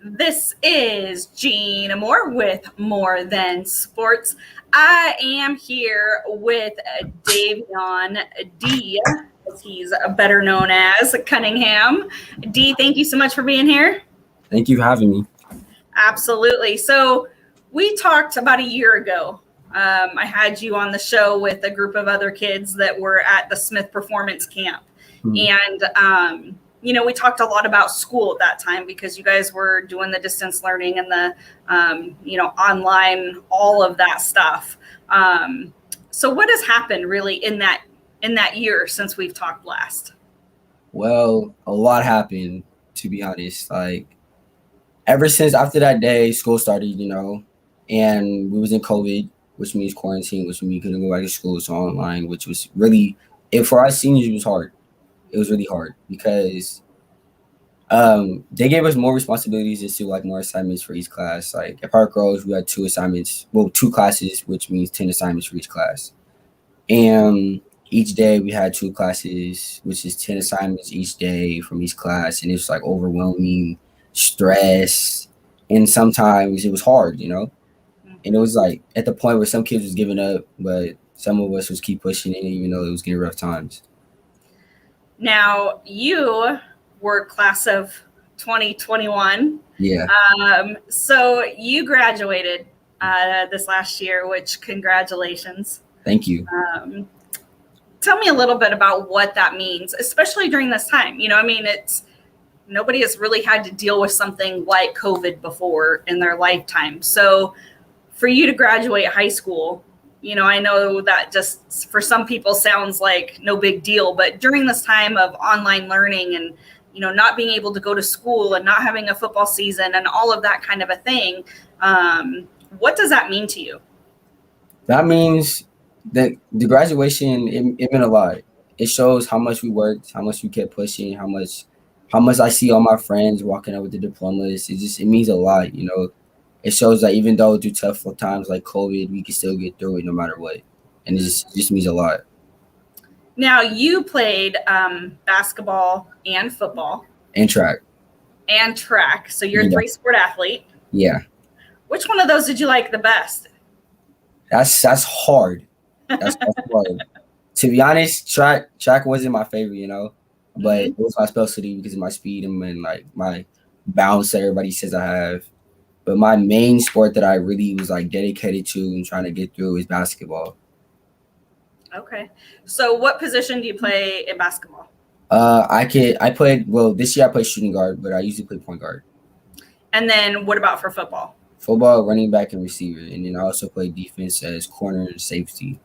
This is Gina Moore with More Than Sports. I am here with Davion D, as he's better known as Cunningham. D, thank you so much for being here. Thank you for having me. Absolutely. So we talked about a year ago. I had you on the show with a group of other kids that were at the Smith Performance Camp. And we talked a lot about school at that time because you guys were doing the distance learning and the online, all of that stuff. So what has happened really in that year since we've talked last? Well, a lot happened, to be honest. Like, ever since after that day, school started, and we was in COVID, which means quarantine, which means we couldn't go back to school, so online, which was really, for us seniors, it was hard. It was really hard because they gave us more responsibilities and still like more assignments for each class. Like at Park Rose, we had two classes, which means 10 assignments for each class. And each day we had two classes, which is 10 assignments each day from each class. And it's like overwhelming stress. And sometimes it was hard, And it was like at the point where some kids was giving up, but some of us was keep pushing it, even though it was getting rough times. Now, you were class of 2021. Yeah. So you graduated this last year, which congratulations. Thank you. Tell me a little bit about what that means, especially during this time. Nobody has really had to deal with something like COVID before in their lifetime. So for you to graduate high school, I know that just for some people sounds like no big deal, but during this time of online learning and, not being able to go to school and not having a football season and all of that kind of a thing, what does that mean to you? That means that the graduation, it meant a lot. It shows how much we worked, how much we kept pushing, how much I see all my friends walking out with the diplomas. It means a lot, It shows that even though through tough times like COVID, we can still get through it no matter what. And it just means a lot. Now, you played basketball and football. And track. So you're a three-sport athlete. Yeah. Which one of those did you like the best? That's hard. That's hard. To be honest, track wasn't my favorite, but it was my specialty because of my speed and like my bounce that everybody says I have. But my main sport that I really was like dedicated to and trying to get through is basketball. Okay. So what position do you play in basketball? This year I played shooting guard, but I usually play point guard. And then what about for football? Football, running back, and receiver. And then I also play defense as corner and safety.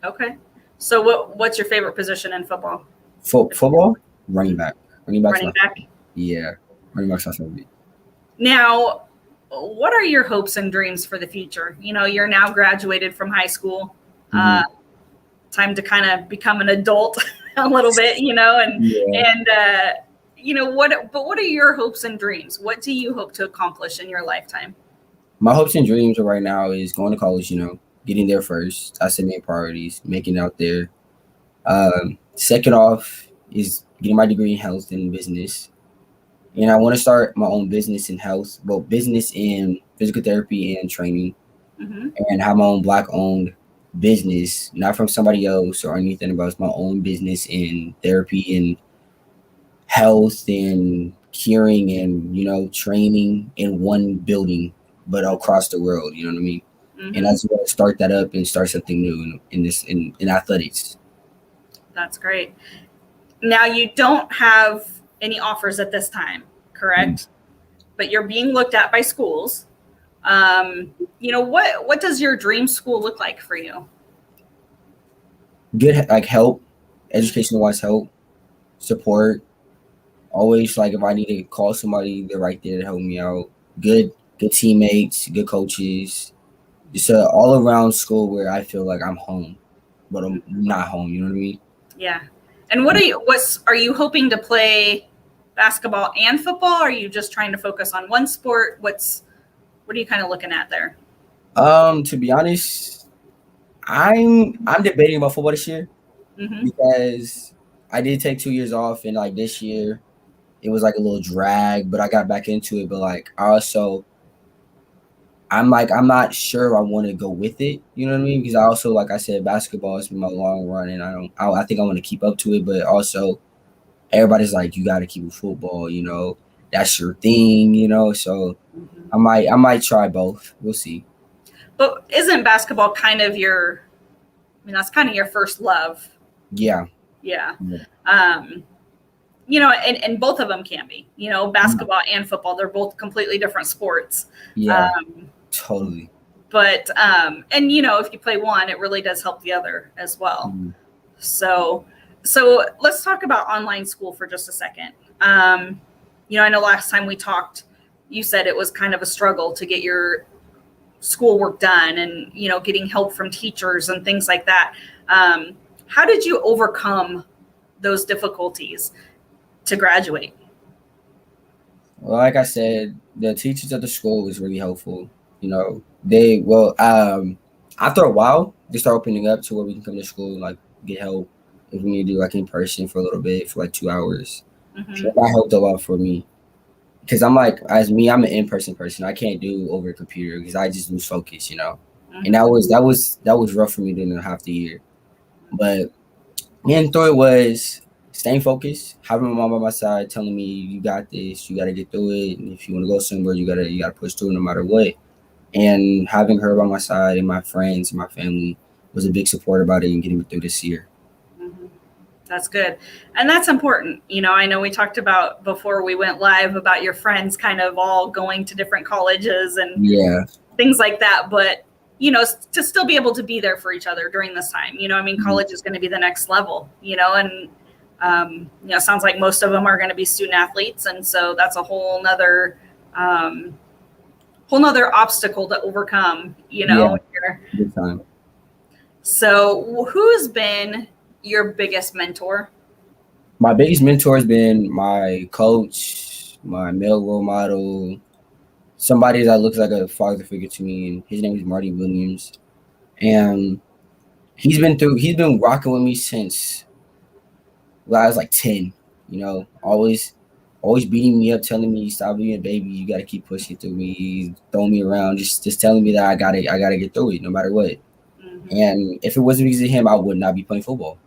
Okay. So what's your favorite position in football? Football? Running back. Running back? Yeah. Running back's my favorite. Now, what are your hopes and dreams for the future? You're now graduated from high school. Time to kind of become an adult a little bit, what are your hopes and dreams? What do you hope to accomplish in your lifetime? My hopes and dreams right now is going to college, getting there first. That's the main priorities, making it out there. Second off is getting my degree in health and business. And I want to start my own business in health, both business in physical therapy and training, and have my own Black-owned business, not from somebody else or anything, but it's my own business in therapy and health and curing and, training in one building, but across the world, you know what I mean? And I just want to start that up and start something new in athletics. That's great. Now, you don't have any offers at this time, correct? But you're being looked at by schools. What does your dream school look like for you? Good, like help, educational-wise help, support. Always, like if I need to call somebody, they're right there to help me out. Good teammates, good coaches. Just an all-around school where I feel like I'm home, but I'm not home. You know what I mean? Yeah. And are you hoping to play basketball and football? Or are you just trying to focus on one sport? What are you kind of looking at there? To be honest, I'm debating about football this year because I did take 2 years off, and like this year it was like a little drag, but I got back into it. But like I also I'm not sure I want to go with it. You know what I mean? Because I also, like I said, basketball has been my long run, and I think I want to keep up to it. But also, everybody's like, you got to keep with football. You know, that's your thing. You know, so Mhm. I might try both. We'll see. But isn't basketball kind of that's kind of your first love? Yeah. Yeah. Yeah. And both of them can be, basketball and football. They're both completely different sports. Yeah. Um, Totally. but, if you play one, it really does help the other as well. Mhm. So let's talk about online school for just a second. I know last time we talked, you said it was kind of a struggle to get your schoolwork done and, getting help from teachers and things like that. How did you overcome those difficulties to graduate? Well, like I said, the teachers at the school was really helpful. You know, after a while, they start opening up to where we can come to school and like get help if we need to do like in person for a little bit for like 2 hours. So Mm-hmm. that helped a lot for me because I'm like, as me, I'm an in-person person. I can't do over a computer because I just lose focus, you know. And that was rough for me during half the year. But getting through it was staying focused, having my mom by my side, telling me you got this, you got to get through it, and if you want to go somewhere, you gotta push through no matter what. And having her by my side and my friends and my family was a big support about it and getting me through this year. Mm-hmm. That's good. And that's important. I know we talked about before we went live about your friends kind of all going to different colleges and Yeah. things like that. But, to still be able to be there for each other during this time, Mhm. college is going to be the next level, and, sounds like most of them are going to be student athletes. And so that's a whole nother obstacle to overcome, Yeah. when you're. Good time. So who's been your biggest mentor? My biggest mentor has been my coach, my male role model, somebody that looks like a father figure to me, and his name is Marty Williams. And he's been rocking with me since I was like 10, always beating me up, telling me stop being a baby, you gotta keep pushing through me, throwing me around, just telling me that I gotta get through it no matter what. Mm-hmm. And if it wasn't because of him, I would not be playing football.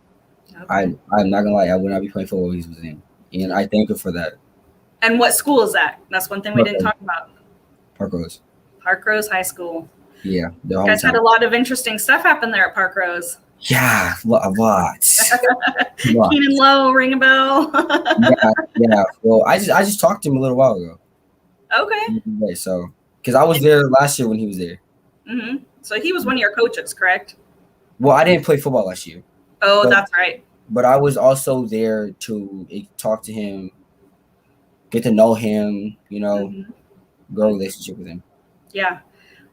Okay. I'm not gonna lie, I would not be playing football if he was in. And I thank him for that. And what school is that? That's one thing we didn't Park talk about. Rose. Park Rose High School. Yeah, the You guys had hometown. a lot of interesting stuff happen there at Park Rose. Yeah, a lot. A lot. Keenan Lowe, ring a bell. Yeah, yeah. Well, I just talked to him a little while ago. Okay. So, because I was there last year when he was there. Mm-hmm. So he was one of your coaches, correct? Well, I didn't play football last year, Oh, but that's right. but I was also there to talk to him, get to know him, Mm-hmm. grow a relationship with him. Yeah.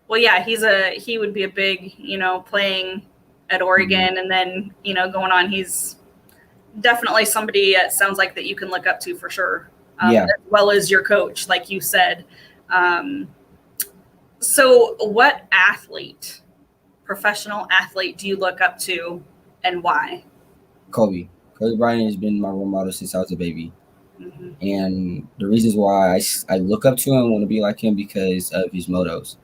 Well, yeah, he would be a big, playing at Mhm. Oregon and then, going on. He's definitely somebody it sounds like that you can look up to for sure, Yeah. as well as your coach, like you said. Um, so, what professional athlete, do you look up to, and why? Kobe. Kobe Bryant has been my role model since I was a baby. Mm-hmm. And the reasons why I look up to him and want to be like him because of his motos.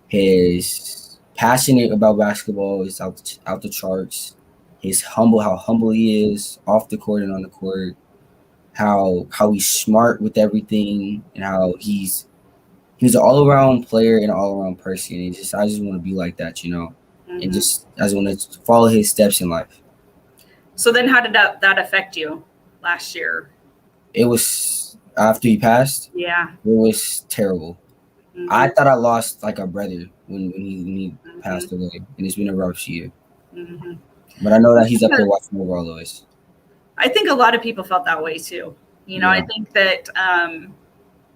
His passionate about basketball is out the charts. How humble he is off the court and on the court. How he's smart with everything and how he's an all around player and an all around person. And I just want to be like that, and Mm-hmm. just I just want to follow his steps in life. So then, how did that affect you last year? It was after he passed. Yeah. It was terrible. I Mm-hmm. thought I lost like a brother when he Mm-hmm. passed away, and it's been a rough year. Mm-hmm. But I know that he's up there watching over all of us. I think a lot of people felt that way too. I Yeah. think that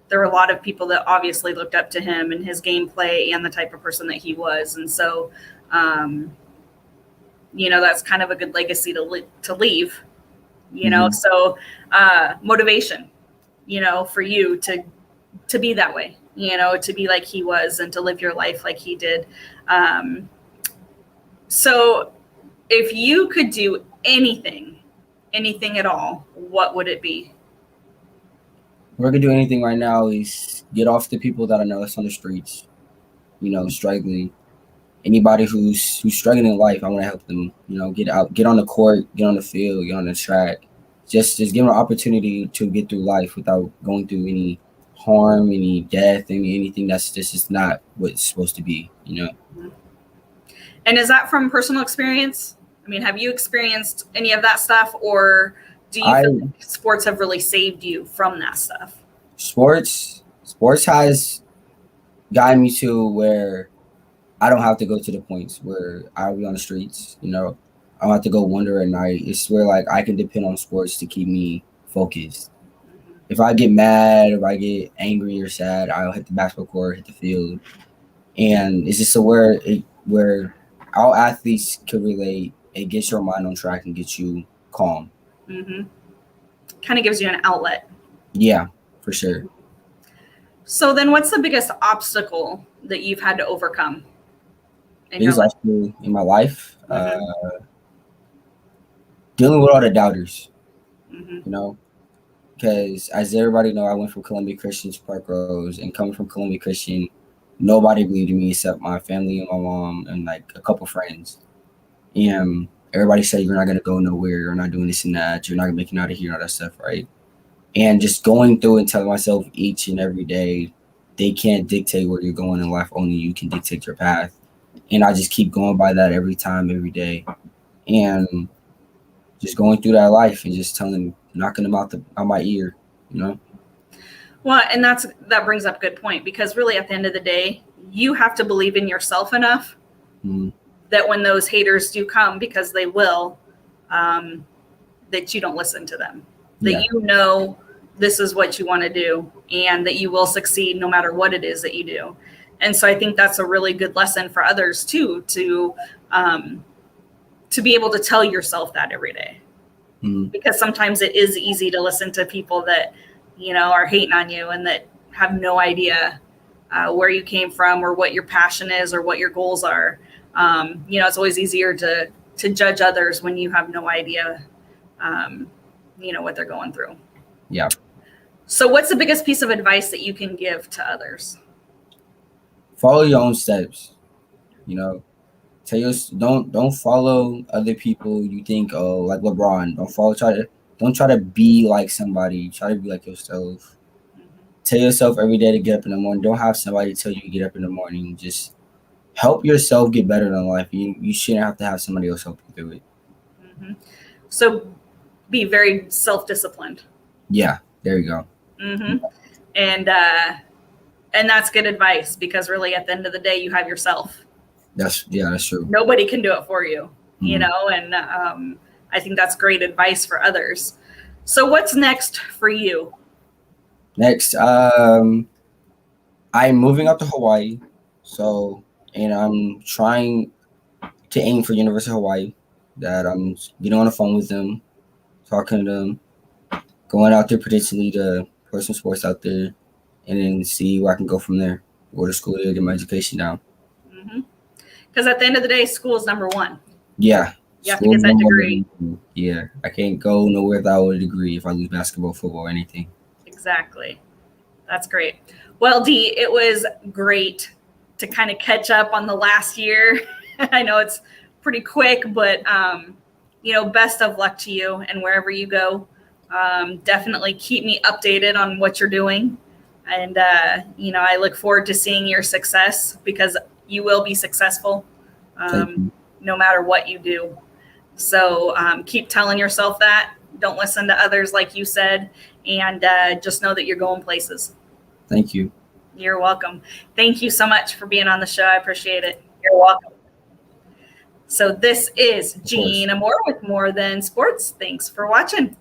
there were a lot of people that obviously looked up to him and his gameplay and the type of person that he was, and so um, that's kind of a good legacy to leave. Mhm. So motivation, for you to be that way, to be like he was and to live your life like he did. Um, so if you could do anything at all, what would it be? If I could do anything right now is get off the people that I know that's on the streets, struggling. Anybody who's struggling in life, I want to help them. Get out, get on the court, get on the field, get on the track. Just give them an opportunity to get through life without going through any harm, any death, anything that's just not what it's supposed to be. And is that from personal experience? I mean, have you experienced any of that stuff, or do you feel like sports have really saved you from that stuff? Sports has gotten me to where I don't have to go to the points where I'll be on the streets. I don't have to go wander at night. It's where like I can depend on sports to keep me focused. If I get mad, if I get angry or sad, I'll hit the basketball court, hit the field, and it's just where our athletes can relate. It gets your mind on track and gets you calm. Kind of gives you an outlet. Yeah, for sure. So then, what's the biggest obstacle that you've had to overcome in my life? Dealing with all the doubters. Because as everybody know, I went from Columbia Christian to Park Rose, and coming from Columbia Christian, nobody believed in me except my family and my mom and like a couple friends. And everybody said, you're not going to go nowhere. You're not doing this and that. You're not going to make it out of here and all that stuff, right? And just going through and telling myself each and every day, they can't dictate where you're going in life. Only you can dictate your path. And I just keep going by that every time, every day. And just going through that life and just knocking them out my ear, Well, and that brings up a good point, because really at the end of the day, you have to believe in yourself enough that when those haters do come, because they will, that you don't listen to them, that this is what you want to do and that you will succeed no matter what it is that you do. And so I think that's a really good lesson for others too, to be able to tell yourself that every day. Because sometimes it is easy to listen to people that, are hating on you and that have no idea where you came from or what your passion is or what your goals are. It's always easier to judge others when you have no idea, what they're going through. Yeah. So what's the biggest piece of advice that you can give to others? Follow your own steps. Don't follow other people. You think, like LeBron, don't try to be like somebody. Try to be like yourself. Tell yourself every day to get up in the morning. Don't have somebody tell you to get up in the morning. Just help yourself get better in life. You shouldn't have to have somebody else help you through it. So be very self-disciplined. Yeah, there you go. And that's good advice, because really at the end of the day, you have yourself. That's true. Nobody can do it for you, and I think that's great advice for others. So what's next for you? Next, I'm moving up to Hawaii. And I'm trying to aim for University of Hawaii. That I'm getting on the phone with them, talking to them, going out there potentially to play some sports out there, and then see where I can go from there. Go to school to get my education down. Because at the end of the day, school is number one. Yeah. You have to get that degree. Yeah. I can't go nowhere without a degree if I lose basketball, football, or anything. Exactly. That's great. Well, Dee, it was great to kind of catch up on the last year. I know it's pretty quick, but, best of luck to you and wherever you go. Definitely keep me updated on what you're doing. And, I look forward to seeing your success, because you will be successful no matter what you do. So keep telling yourself that. Don't listen to others, like you said, and just know that you're going places. Thank you. You're welcome. Thank you so much for being on the show. I appreciate it. You're welcome. So this is Gina Moore with More Than Sports. Thanks for watching.